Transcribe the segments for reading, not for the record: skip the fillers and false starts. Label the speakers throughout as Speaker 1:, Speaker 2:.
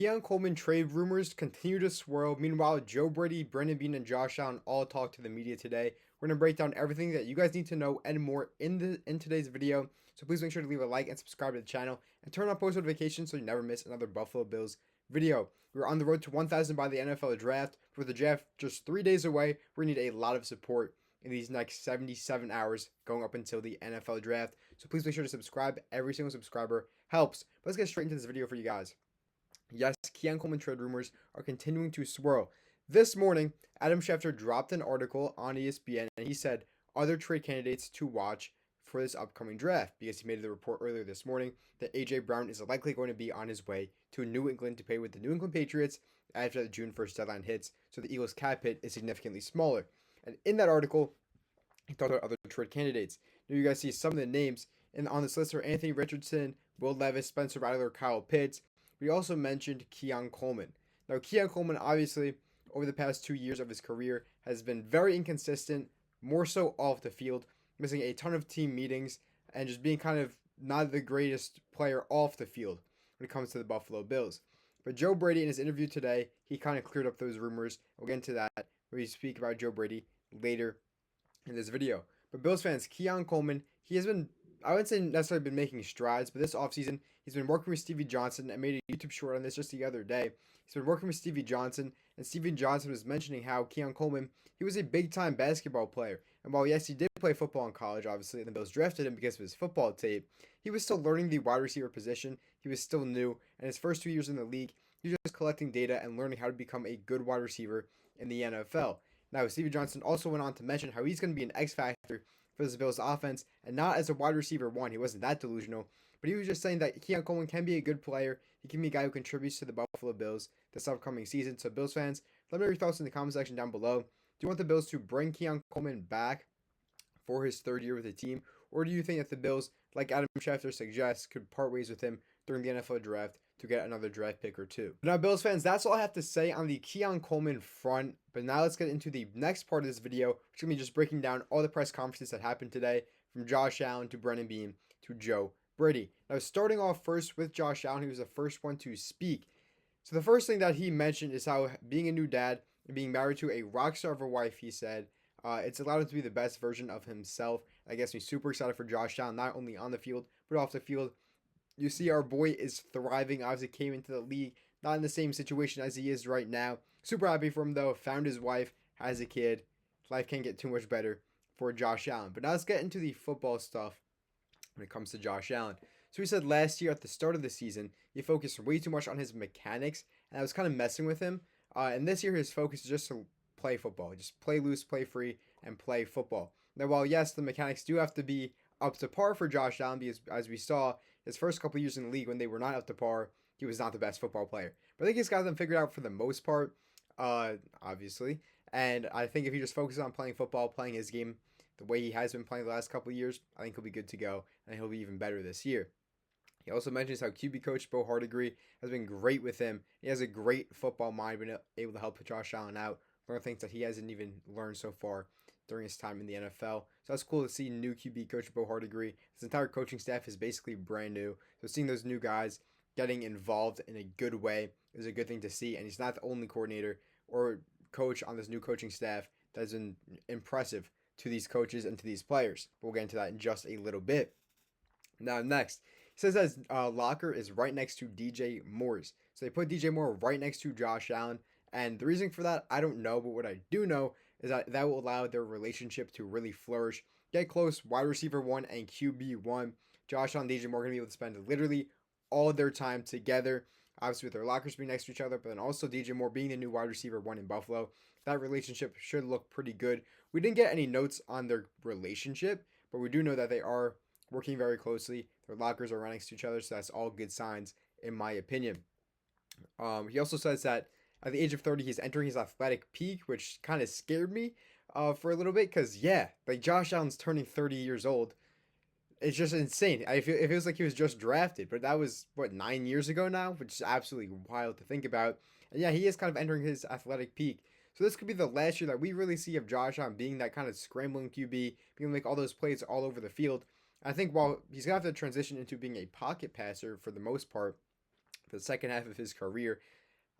Speaker 1: Keon Coleman trade rumors continue to swirl. Meanwhile, Joe Brady, Beane, and Josh Allen all talked to the media today. We're gonna break down everything that you guys need to know and more in today's video. So please make sure to leave a like and subscribe to the channel and turn on post notifications so you never miss another Buffalo Bills video. We're on the road to 1,000 by the NFL draft. With the draft just 3 days away, we need a lot of support in these next 77 hours going up until the NFL draft. So please make sure to subscribe. Every single subscriber helps. But let's get straight into this video for you guys. Yes, Keon Coleman trade rumors are continuing to swirl. This morning, Adam Schefter dropped an article on ESPN and he said other trade candidates to watch for this upcoming draft because he made the report earlier this morning that A.J. Brown is likely going to be on his way to New England to play with the New England Patriots after the June 1st deadline hits, so the Eagles' cap hit is significantly smaller. And in that article, he talked about other trade candidates. Now you guys see some of the names on this list are Anthony Richardson, Will Levis, Spencer Rattler, Kyle Pitts. We also mentioned Keon Coleman. Now, Keon Coleman, obviously, over the past 2 years of his career, has been very inconsistent, more so off the field, missing a ton of team meetings, and just being kind of not the greatest player off the field when it comes to the Buffalo Bills. But Joe Brady, in his interview today, he kind of cleared up those rumors. We'll get into that when we speak about Joe Brady later in this video. But Bills fans, Keon Coleman, he has been, I wouldn't say necessarily been making strides, but this offseason, he's been working with Stevie Johnson. I made a YouTube short on this just the other day. He's been working with Stevie Johnson, and Stevie Johnson was mentioning how Keon Coleman, he was a big-time basketball player. And while, yes, he did play football in college, obviously, and the Bills drafted him because of his football tape, he was still learning the wide receiver position. He was still new, and his first 2 years in the league, he was just collecting data and learning how to become a good wide receiver in the NFL. Now, Stevie Johnson also went on to mention how he's going to be an X factor for this Bills offense, and not as a wide receiver one. He wasn't that delusional, but he was just saying that Keon Coleman can be a good player. He can be a guy who contributes to the Buffalo Bills this upcoming season. So, Bills fans, let me know your thoughts in the comment section down below. Do you want the Bills to bring Keon Coleman back for his third year with the team, or do you think that the Bills, like Adam Schefter suggests, could part ways with him during the NFL draft to get another draft pick or two? Now, Bills fans, that's all I have to say on the Keon Coleman front. But now let's get into the next part of this video, which is going to be just breaking down all the press conferences that happened today, from Josh Allen to Beane to Joe Brady. Now, starting off first with Josh Allen, he was the first one to speak. So the first thing that he mentioned is how being a new dad and being married to a rock star of a wife, he said, it's allowed him to be the best version of himself. I guess me super excited for Josh Allen, not only on the field, but off the field. You see our boy is thriving, obviously came into the league, not in the same situation as he is right now. Super happy for him though, found his wife, has a kid. Life can't get too much better for Josh Allen. But now let's get into the football stuff when it comes to Josh Allen. So he said last year at the start of the season, he focused way too much on his mechanics, and I was kind of messing with him. And this year his focus is just to play football. Just play loose, play free, and play football. Now while yes, the mechanics do have to be up to par for Josh Allen, because as we saw, his first couple years in the league when they were not up to par, he was not the best football player. But I think he's got them figured out for the most part, obviously. And I think if he just focuses on playing football, playing his game the way he has been playing the last couple of years, I think he'll be good to go, and he'll be even better this year. He also mentions how QB coach Bo Hardigree has been great with him. He has a great football mind, been able to help Josh Allen out, learn things that he hasn't even learned so far during his time in the NFL. So that's cool to see new QB coach Bo Hardigree. His entire coaching staff is basically brand new. So seeing those new guys getting involved in a good way is a good thing to see. And he's not the only coordinator or coach on this new coaching staff that's been impressive to these coaches and to these players. But we'll get into that in just a little bit. Now, next, he says that his locker is right next to DJ Moore's. So they put DJ Moore right next to Josh Allen. And the reason for that, I don't know. But what I do know is that will allow their relationship to really flourish. Get close, wide receiver 1 and QB 1. Josh Allen and DJ Moore are going to be able to spend literally all their time together. Obviously, with their lockers being next to each other, but then also DJ Moore being the new wide receiver 1 in Buffalo. That relationship should look pretty good. We didn't get any notes on their relationship, but we do know that they are working very closely. Their lockers are right next to each other, so that's all good signs, in my opinion. He also says that at the age of 30, he's entering his athletic peak, which kind of scared me for a little bit because, yeah, like Josh Allen's turning 30 years old. It's just insane. It feels like he was just drafted, but that was, what, 9 years ago now, which is absolutely wild to think about. And yeah, he is kind of entering his athletic peak. So this could be the last year that we really see of Josh Allen being that kind of scrambling QB, being able to make all those plays all over the field. I think while he's going to have to transition into being a pocket passer for the most part, for the second half of his career,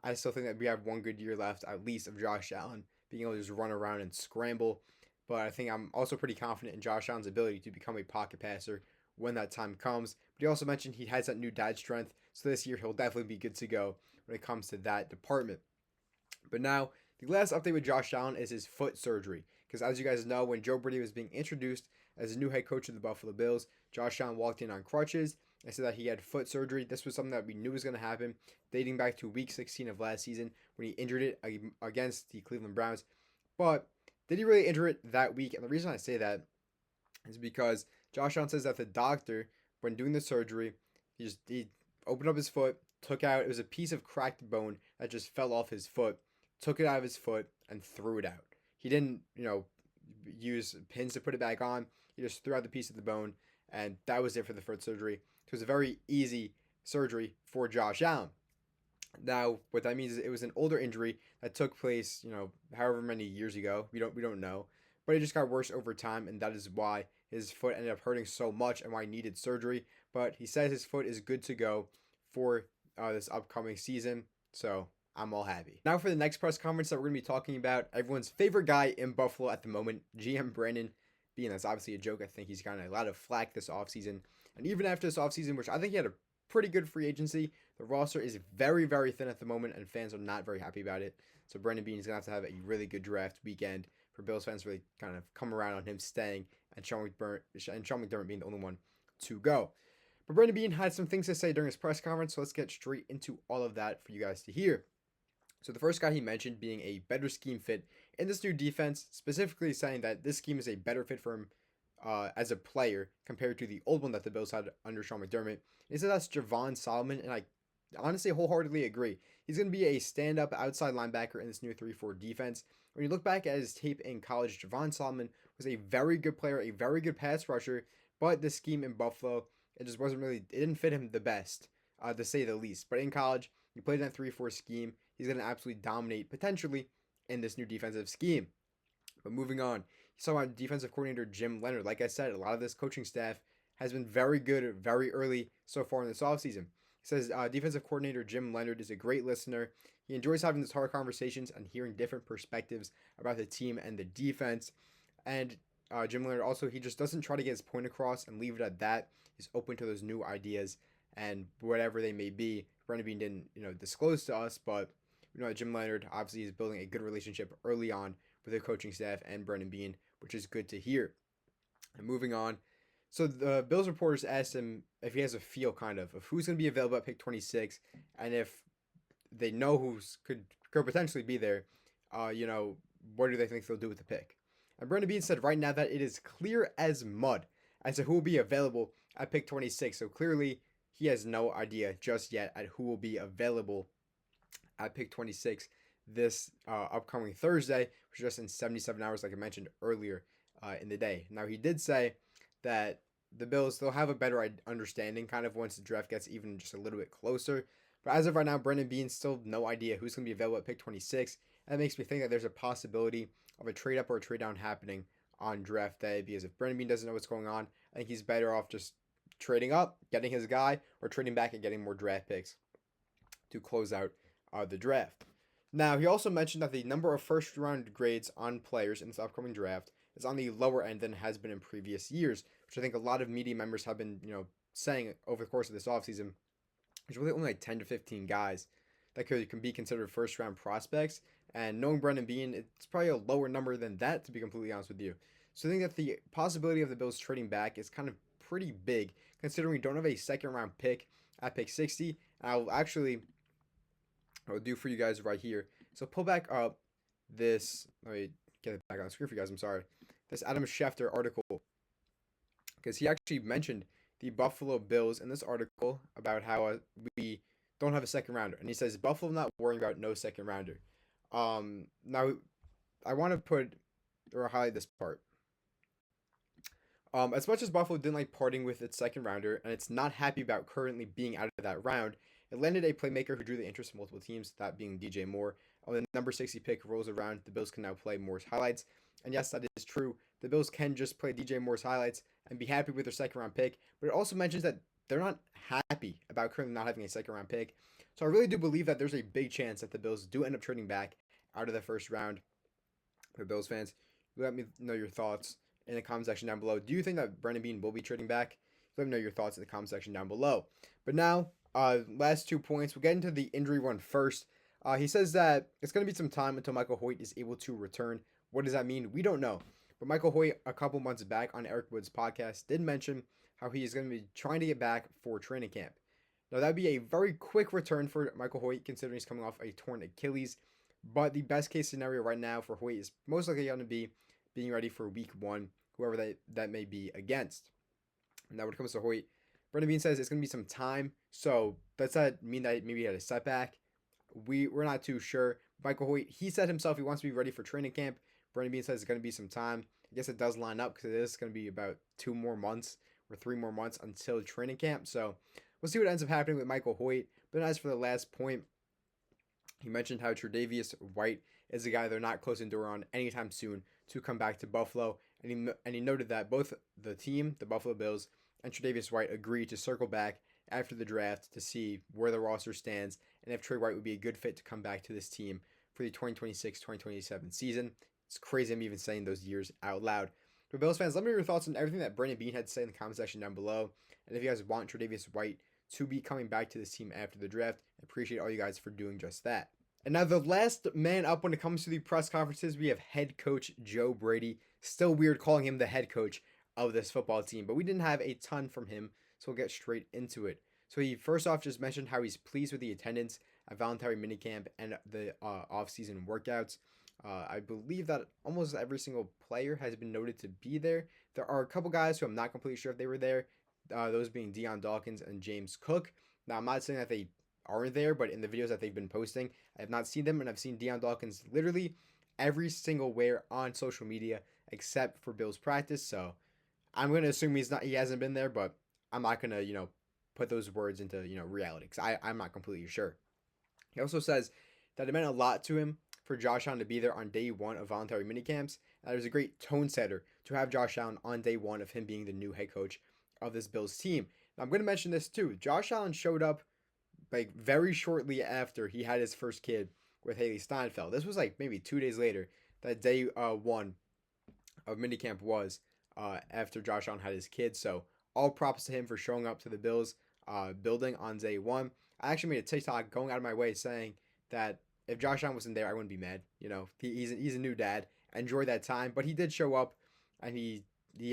Speaker 1: I still think that we have one good year left, at least, of Josh Allen being able to just run around and scramble. But I think I'm also pretty confident in Josh Allen's ability to become a pocket passer when that time comes. But he also mentioned he has that new dad strength, so this year he'll definitely be good to go when it comes to that department. But now, the last update with Josh Allen is his foot surgery. Because as you guys know, when Joe Brady was being introduced as the new head coach of the Buffalo Bills, Josh Allen walked in on crutches and said that he had foot surgery. This was something that we knew was going to happen, dating back to week 16 of last season when he injured it against the Cleveland Browns. But did he really injure it that week? And the reason I say that is because Josh Allen says that the doctor, when doing the surgery, he opened up his foot, took out, it was a piece of cracked bone that just fell off his foot, took it out of his foot, and threw it out. He didn't, use pins to put it back on. He just threw out the piece of the bone, and that was it for the foot surgery. It was a very easy surgery for Josh Allen. Now, what that means is it was an older injury that took place, however many years ago. We don't know, but it just got worse over time, and that is why his foot ended up hurting so much and why he needed surgery. But he says his foot is good to go for this upcoming season, so I'm all happy. Now for the next press conference that we're going to be talking about, everyone's favorite guy in Buffalo at the moment, GM Brandon Beane. That's obviously a joke. I think he's gotten a lot of flack this offseason. And even after this offseason, which I think he had a pretty good free agency, the roster is very, very thin at the moment, and fans are not very happy about it. So Brandon Beane is going to have a really good draft weekend for Bills fans to really kind of come around on him staying and Sean McDermott being the only one to go. But Brandon Beane had some things to say during his press conference, so let's get straight into all of that for you guys to hear. So the first guy he mentioned being a better scheme fit in this new defense, specifically saying that this scheme is a better fit for him as a player compared to the old one that the Bills had under Sean McDermott. He said that's Javon Solomon, and I honestly wholeheartedly agree. He's going to be a stand-up outside linebacker in this new 3-4 defense. When you look back at his tape in college, Javon Solomon was a very good player, a very good pass rusher, but the scheme in Buffalo, it just wasn't really, it didn't fit him the best, to say the least. But in college, he played in that 3-4 scheme. He's going to absolutely dominate, potentially, in this new defensive scheme. But moving on, you saw about defensive coordinator Jim Leonard. Like I said, a lot of this coaching staff has been very good very early so far in this offseason. He says defensive coordinator Jim Leonard is a great listener. He enjoys having these hard conversations and hearing different perspectives about the team and the defense. And Jim Leonard also, he just doesn't try to get his point across and leave it at that. He's open to those new ideas and whatever they may be. Brandon Beane didn't, disclose to us, but Jim Leonard obviously is building a good relationship early on with the coaching staff and Brandon Beane, which is good to hear. And moving on, so the Bills reporters asked him if he has a feel of who's going to be available at pick 26, and if they know who could potentially be there, what do they think they'll do with the pick? And Brandon Beane said right now that it is clear as mud as to who will be available at pick 26. So clearly he has no idea just yet at who will be available at pick 26 this upcoming Thursday, which is just in 77 hours, like I mentioned earlier in the day. Now, he did say that the Bills, they'll have a better understanding once the draft gets even just a little bit closer. But as of right now, Brandon Beane still no idea who's going to be available at pick 26. And that makes me think that there's a possibility of a trade up or a trade down happening on draft day, because if Brandon Beane doesn't know what's going on, I think he's better off just trading up, getting his guy, or trading back and getting more draft picks to close out the draft. Now, he also mentioned that the number of first-round grades on players in this upcoming draft is on the lower end than it has been in previous years, which I think a lot of media members have been, saying over the course of this offseason. There's really only like 10 to 15 guys that can be considered first-round prospects, and knowing Brandon Beane, it's probably a lower number than that, to be completely honest with you. So I think that the possibility of the Bills trading back is kind of pretty big, considering we don't have a second-round pick at pick 60. I'll do for you guys right here. So pull back up this. Let me get it back on the screen for you guys. I'm sorry. This Adam Schefter article, because he actually mentioned the Buffalo Bills in this article about how we don't have a second rounder, and he says Buffalo not worrying about no second rounder. Now I want to put or highlight this part. As much as Buffalo didn't like parting with its second rounder, and it's not happy about currently being out of that round, it landed a playmaker who drew the interest of multiple teams, that being DJ Moore. When the number 60 pick rolls around, the Bills can now play Moore's highlights. And yes, that is true. The Bills can just play DJ Moore's highlights and be happy with their second round pick. But it also mentions that they're not happy about currently not having a second round pick. So I really do believe that there's a big chance that the Bills do end up trading back out of the first round. For Bills fans, let me know your thoughts in the comment section down below. Do you think that Brandon Beane will be trading back? Let me know your thoughts in the comment section down below. But now, last 2 points. We'll get into the injury one first. He says that it's going to be some time until Michael Hoyt is able to return. What does that mean? We don't know. But Michael Hoyt, a couple months back on Eric Wood's podcast, did mention how he is going to be trying to get back for training camp. Now, that'd be a very quick return for Michael Hoyt, considering he's coming off a torn Achilles. But the best case scenario right now for Hoyt is most likely going to be being ready for week one, whoever that may be against. Now, when it comes to Hoyt, Brendan Beane says it's going to be some time. So does that mean that maybe he had a setback? We're not too sure. Michael Hoyt, he said himself he wants to be ready for training camp. Brendan Beane says it's going to be some time. I guess it does line up because it is going to be about 2 more months or 3 more months until training camp. So we'll see what ends up happening with Michael Hoyt. But as for the last point, he mentioned how Tre'Davious White is a guy they're not closing the door on anytime soon to come back to Buffalo. And he noted that both the team, the Buffalo Bills, and Tre'Davious White agreed to circle back after the draft to see where the roster stands and if Trey White would be a good fit to come back to this team for the 2026-2027 season. It's crazy I'm even saying those years out loud. But Bills fans, let me know your thoughts on everything that Brandon Beane had to say in the comment section down below. And if you guys want Tre'Davious White to be coming back to this team after the draft, I appreciate all you guys for doing just that. And now the last man up when it comes to the press conferences, we have head coach Joe Brady. Still weird calling him the head coach of this football team, but we didn't have a ton from him, so we'll get straight into it. So he first off just mentioned how he's pleased with the attendance at voluntary minicamp and the off-season workouts. I believe that almost every single player has been noted to be there. There are a couple guys who I'm not completely sure if they were there, those being Deion Dawkins and James Cook. Now, I'm not saying that they aren't there, but in the videos that they've been posting, I have not seen them, and I've seen Deion Dawkins literally every single where on social media except for Bills practice. So I'm going to assume he hasn't been there, but I'm not going to, put those words into, reality because I'm not completely sure. He also says that it meant a lot to him for Josh Allen to be there on day one of voluntary minicamps. And it was a great tone setter to have Josh Allen on day one of him being the new head coach of this Bills team. Now, I'm going to mention this too. Josh Allen showed up like very shortly after he had his first kid with Haley Steinfeld. This was like maybe 2 days later that day one of minicamp was after Josh Allen had his kid. So all props to him for showing up to the Bills building on day one. I actually made a TikTok going out of my way saying that if Josh Allen wasn't there, I wouldn't be mad. He's a new dad. I enjoyed that time, but he did show up, and he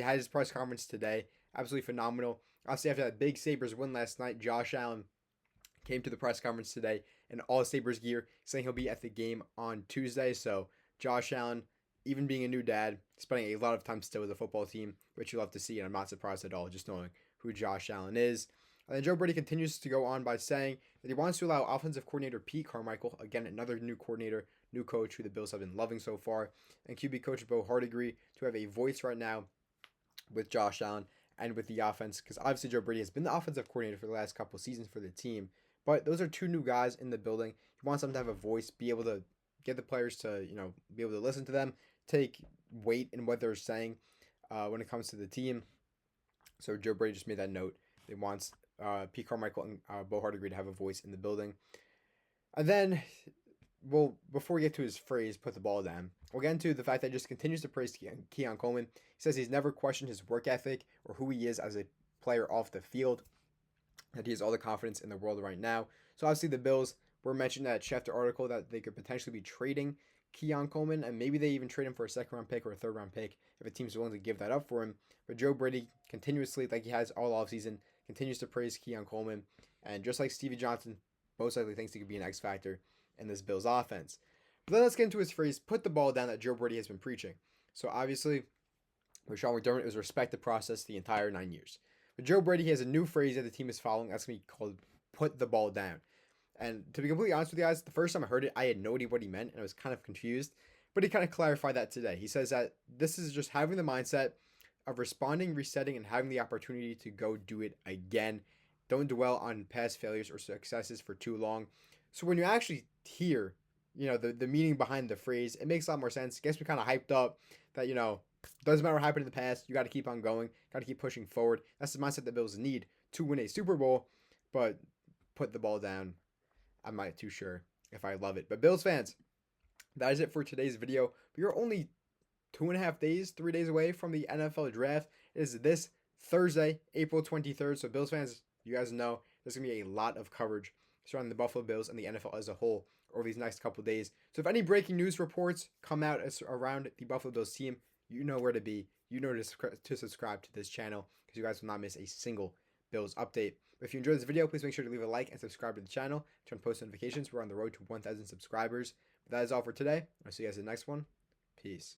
Speaker 1: had his press conference today. Absolutely phenomenal. Obviously, after that big Sabres win last night, Josh Allen came to the press conference today in all Sabres gear, saying he'll be at the game on Tuesday. So Josh Allen, even being a new dad, spending a lot of time still with the football team, which you love to see, and I'm not surprised at all just knowing who Josh Allen is. And then Joe Brady continues to go on by saying that he wants to allow offensive coordinator Pete Carmichael, again, another new coordinator, new coach who the Bills have been loving so far, and QB coach Bo Hardigree to have a voice right now with Josh Allen and with the offense, because obviously Joe Brady has been the offensive coordinator for the last couple seasons for the team. But those are two new guys in the building. He wants them to have a voice, be able to get the players to, be able to listen to them, take weight in what they're saying when it comes to the team. So Joe Brady just made that note. He wants Pete Carmichael and Bo Hardigree to have a voice in the building. And then, well, before we get to his phrase, put the ball down, we'll get into the fact that he just continues to praise Keon Coleman. He says he's never questioned his work ethic or who he is as a player off the field, that he has all the confidence in the world right now. So obviously the Bills were mentioned in that Schefter article that they could potentially be trading Keon Coleman, and maybe they even trade him for a second-round pick or a third-round pick if a team's willing to give that up for him. But Joe Brady continuously, like he has all offseason, continues to praise Keon Coleman. And just like Stevie Johnson, most likely thinks he could be an X factor in this Bills offense. But then let's get into his phrase, put the ball down, that Joe Brady has been preaching. So obviously, with Sean McDermott, it was respect the process the entire 9 years. But Joe Brady has a new phrase that the team is following. That's going to be called put the ball down. And to be completely honest with you guys, the first time I heard it, I had no idea what he meant, and I was kind of confused. But he kind of clarified that today. He says that this is just having the mindset of responding, resetting, and having the opportunity to go do it again. Don't dwell on past failures or successes for too long. So when you actually hear, the meaning behind the phrase, it makes a lot more sense. It gets me kind of hyped up that, doesn't matter what happened in the past. You got to keep on going. Got to keep pushing forward. That's the mindset the Bills need to win a Super Bowl, but put the ball down. I'm not too sure if I love it. But Bills fans, that is it for today's video. We are only 2.5 days, 3 days away from the NFL draft. It is this Thursday, April 23rd. So Bills fans, you guys know there's going to be a lot of coverage surrounding the Buffalo Bills and the NFL as a whole over these next couple days. So if any breaking news reports come out around the Buffalo Bills team, you know where to be. You know to subscribe to this channel because you guys will not miss a single Bills update. If you enjoyed this video, please make sure to leave a like and subscribe to the channel. Turn on post notifications. We're on the road to 1,000 subscribers. But that is all for today. I'll see you guys in the next one. Peace.